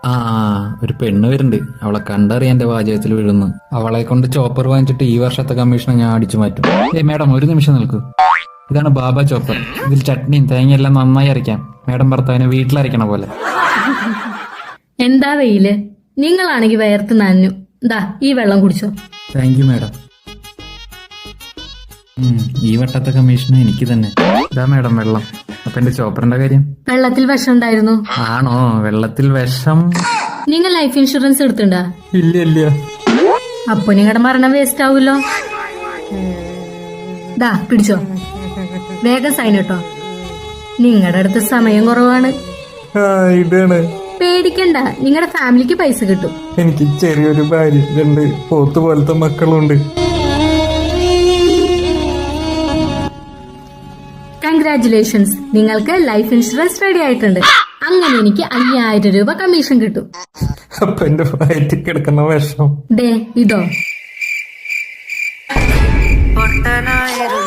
ആ ഒരു പെണ്ണ് വരുന്നുണ്ട്. അവളെ കണ്ടറിയാൻ എന്റെ വാചകത്തിൽ വീഴുന്നു. അവളെ കൊണ്ട് ചോപ്പർ വാങ്ങിച്ചിട്ട് ഈ വർഷത്തെ കമ്മീഷൻ ഞാൻ അടിച്ചു മാറ്റും. മേഡം ഒരു നിമിഷം നിൽക്കൂ. ഇതാണ് ബാബ ചോപ്പർ. ഇതിൽ ചട്നിയും തേങ്ങയെല്ലാം നന്നായി അരയ്ക്കാം. മേഡം ഭർത്താവിനെ വീട്ടിലരയ്ക്കണ പോലെ. എന്താ വെയില്, നിങ്ങളാണെങ്കിൽ വയർത്ത് നനഞ്ഞു. ദാ ഈ വെള്ളം കുടിച്ചോ. Thank you madam. ഈ വട്ടത്തെ കമ്മീഷൻ എനിക്ക് തന്നെ. ഇതാ മേഡം വെള്ളം. അപ്പൊ എന്റെ ചോപ്പറിന്റെ കാര്യം? വെള്ളത്തിൽ വിഷം ഉണ്ടായിരുന്നു. ആണോ? വെള്ളത്തിൽ വിഷം? നിങ്ങൾ ലൈഫ് ഇൻഷുറൻസ് എടുത്തിണ്ടാ? ഇല്ല ഇല്ല. അപ്പൊ നിങ്ങളുടെ മരണം വേസ്റ്റ് ആവൂല്ലോ. ദാ പിടിച്ചോ, വേഗം സൈൻ കേട്ടോ. നിങ്ങളുടെ അടുത്ത് സമയം കുറവാണ്. ഇതാണ്. പേടിക്കണ്ട, നിങ്ങളുടെ ഫാമിലിക്ക് പൈസ കിട്ടും. എനിക്ക് ചെറിയൊരു ഭാര്യ, 2 പോത്ത് പോലത്തെ മക്കളുണ്ട്. കൺഗ്രാറ്റുലേഷൻസ്, നിങ്ങൾക്ക് ലൈഫ് ഇൻഷുറൻസ് റെഡി ആയിട്ടുണ്ട്. അങ്ങനെ എനിക്ക് 5000 രൂപ കമ്മീഷൻ കിട്ടും. അപ്പൊ എന്റെ വയറ്റിൽ കിടക്കുന്ന വിഷം ദേ ഇതോ. പൊട്ടനായിരുന്നു